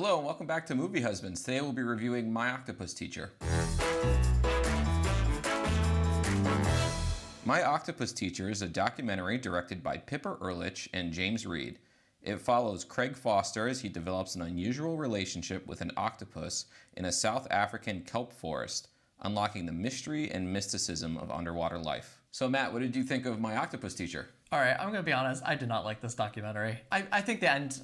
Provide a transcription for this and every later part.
Hello and welcome back to Movie Husbands. Today we'll be reviewing My Octopus Teacher. My Octopus Teacher is a documentary directed by Pippa Ehrlich and James Reed. It follows Craig Foster as he develops an unusual relationship with an octopus in a South African kelp forest, unlocking the mystery and mysticism of underwater life. So Matt, what did you think of My Octopus Teacher? All right, I'm going to be honest. I did not like this documentary. I think the end,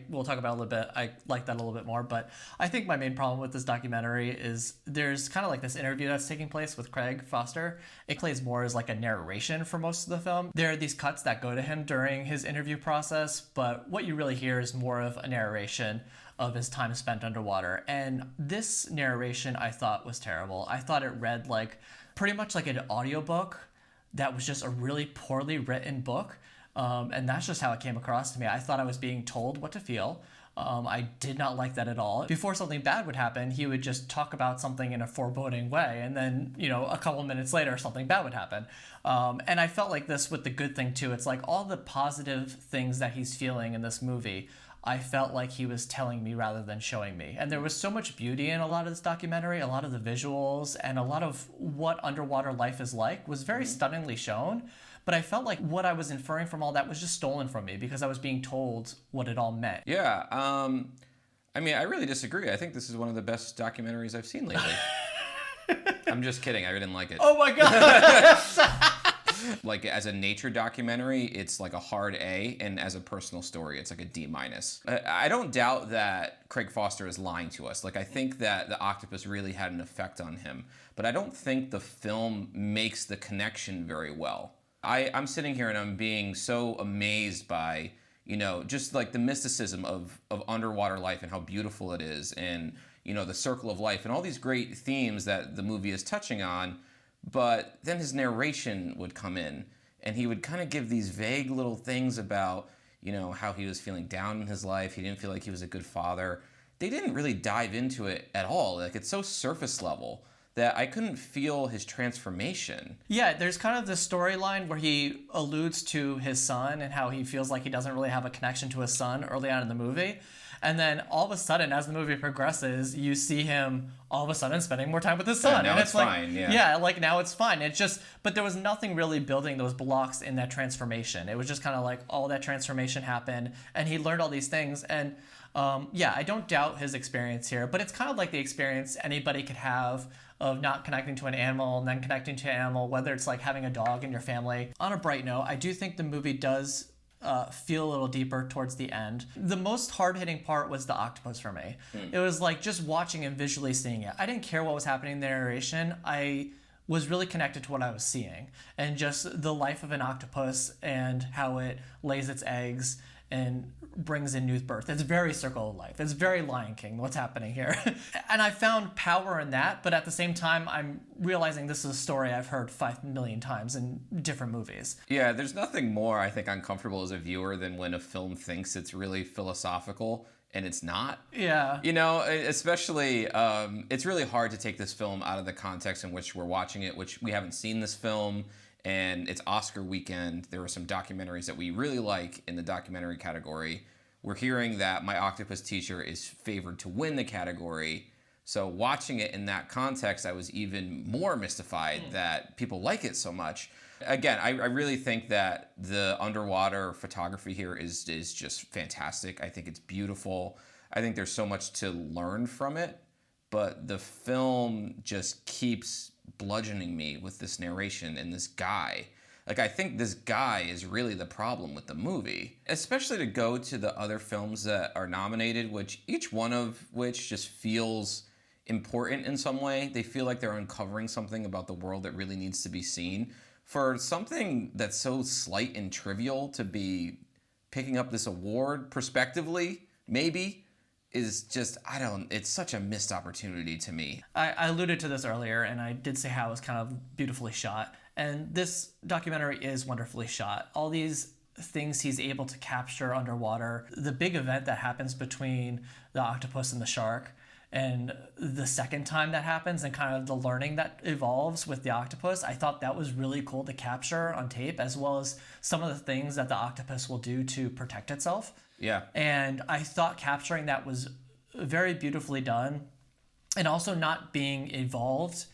we'll talk about a little bit. I like that a little bit more. But I think my main problem with this documentary is there's kind of like this interview that's taking place with Craig Foster. It plays more as like a narration for most of the film. There are these cuts that go to him during his interview process, but what you really hear is more of a narration of his time spent underwater. And this narration I thought was terrible. I thought it read like pretty much like an audiobook that was just a really poorly written book. And that's just how it came across to me. I thought I was being told what to feel. I did not like that at all. Before something bad would happen, he would just talk about something in a foreboding way. And then, a couple minutes later, something bad would happen. And I felt like this with The Good Thing too. It's like all the positive things that he's feeling in this movie, I felt like he was telling me rather than showing me. And there was so much beauty in a lot of this documentary, a lot of the visuals, and a lot of what underwater life is like was very stunningly shown. But I felt like what I was inferring from all that was just stolen from me because I was being told what it all meant. Yeah, I really disagree. I think this is one of the best documentaries I've seen lately. I'm just kidding. I didn't like it. Oh my God! Like as a nature documentary, it's like a hard A, and as a personal story, it's like a D-. I don't doubt that Craig Foster is lying to us. Like I think that the octopus really had an effect on him, but I don't think the film makes the connection very well. I'm sitting here and I'm being so amazed by, just like the mysticism of underwater life and how beautiful it is, and, the circle of life and all these great themes that the movie is touching on. But then his narration would come in, and he would kind of give these vague little things about, how he was feeling down in his life. He didn't feel like he was a good father. They didn't really dive into it at all. Like, it's so surface level that I couldn't feel his transformation. Yeah, there's kind of this storyline where he alludes to his son and how he feels like he doesn't really have a connection to his son early on in the movie. And then all of a sudden, as the movie progresses, you see him all of a sudden spending more time with his son. Yeah, now and it's fine, yeah. Yeah, like now it's fine. It's just, but there was nothing really building those blocks in that transformation. It was just kind of like all that transformation happened, and he learned all these things. And I don't doubt his experience here, but it's kind of like the experience anybody could have of not connecting to an animal and then connecting to an animal, whether it's like having a dog in your family. On a bright note, I do think the movie does feel a little deeper towards the end. The most hard-hitting part was the octopus for me. It was like just watching and visually seeing it. I didn't care what was happening in the narration. I was really connected to what I was seeing, and just the life of an octopus and how it lays its eggs and brings in new birth. It's very Circle of Life. It's very Lion King, what's happening here. And I found power in that, but at the same time, I'm realizing this is a story I've heard 5 million times in different movies. Yeah, there's nothing more, I think, uncomfortable as a viewer than when a film thinks it's really philosophical and it's not. Yeah. Especially, it's really hard to take this film out of the context in which we're watching it, which we haven't seen this film, and it's Oscar weekend. There are some documentaries that we really like in the documentary category. We're hearing that My Octopus Teacher is favored to win the category. So watching it in that context, I was even more mystified that people like it so much. Again, I really think that the underwater photography here is just fantastic. I think it's beautiful. I think there's so much to learn from it, but the film just keeps bludgeoning me with this narration and this guy. Like, I think this guy is really the problem with the movie, especially to go to the other films that are nominated, which each one of which just feels important in some way. They feel like they're uncovering something about the world that really needs to be seen. For something that's so slight and trivial to be picking up this award prospectively, maybe, is just, it's such a missed opportunity to me. I alluded to this earlier, and I did say how it was kind of beautifully shot. And this documentary is wonderfully shot. All these things he's able to capture underwater, the big event that happens between the octopus and the shark, and the second time that happens, and kind of the learning that evolves with the octopus, I thought that was really cool to capture on tape, as well as some of the things that the octopus will do to protect itself. Yeah. And I thought capturing that was very beautifully done, and also not being involved,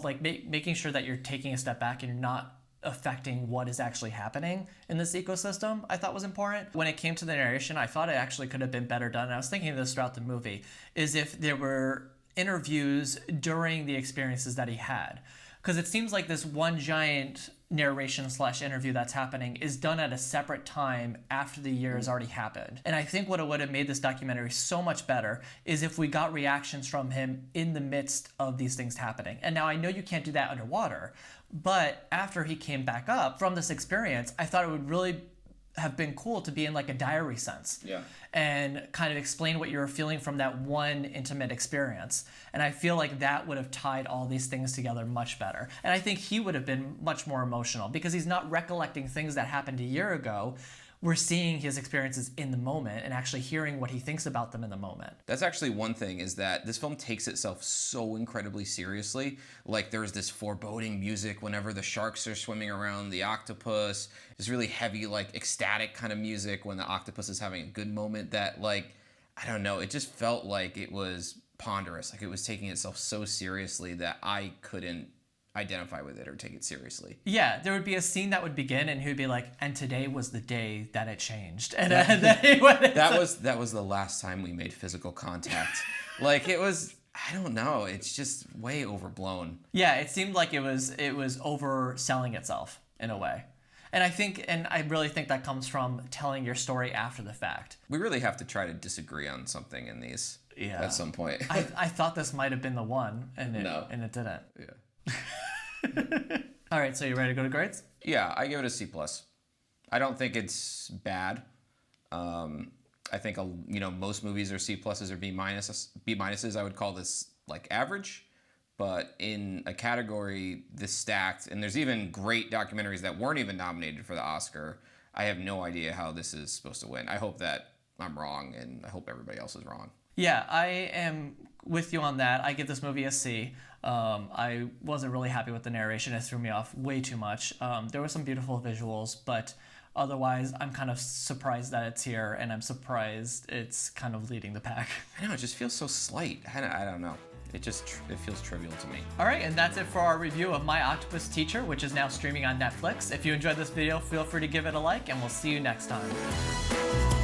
like making sure that you're taking a step back and you're not affecting what is actually happening in this ecosystem, I thought was important. When it came to the narration, I thought it actually could have been better done. And I was thinking of this throughout the movie, is if there were interviews during the experiences that he had. Because it seems like this one giant narration / interview that's happening is done at a separate time after the year has already happened. And I think what it would have made this documentary so much better is if we got reactions from him in the midst of these things happening. And now I know you can't do that underwater, but after he came back up from this experience, I thought it would really have been cool to be in like a diary sense. Yeah. And kind of explain what you were feeling from that one intimate experience. And I feel like that would have tied all these things together much better. And I think he would have been much more emotional because he's not recollecting things that happened a year ago. We're seeing his experiences in the moment and actually hearing what he thinks about them in the moment. That's actually one thing, is that this film takes itself so incredibly seriously. Like, there's this foreboding music whenever the sharks are swimming around the octopus. There's really heavy, like, ecstatic kind of music when the octopus is having a good moment that, like, I don't know, it just felt like it was ponderous. Like, it was taking itself so seriously that I couldn't identify with it or take it seriously. Yeah, there would be a scene that would begin and he would be like, and today was the day that it changed. And then he would, that was the last time we made physical contact. Like, it was, I don't know, it's just way overblown. Yeah, it seemed like it was overselling itself in a way. And I really think that comes from telling your story after the fact. We really have to try to disagree on something in these at some point. I thought this might have been the one, and it didn't. Yeah. All right, so you ready to go to grades? Yeah, I give it a C+. I don't think it's bad. I think most movies are C pluses or B minuses. I would call this like average, but in a category this stacked, and there's even great documentaries that weren't even nominated for the Oscar. I have no idea how this is supposed to win. I hope that I'm wrong, and I hope everybody else is wrong. Yeah, I am with you on that. I give this movie a C. I wasn't really happy with the narration. It threw me off way too much. There were some beautiful visuals, but otherwise, I'm kind of surprised that it's here, and I'm surprised it's kind of leading the pack. I know, it just feels so slight. I don't know. It feels trivial to me. All right, and that's it for our review of My Octopus Teacher, which is now streaming on Netflix. If you enjoyed this video, feel free to give it a like, and we'll see you next time.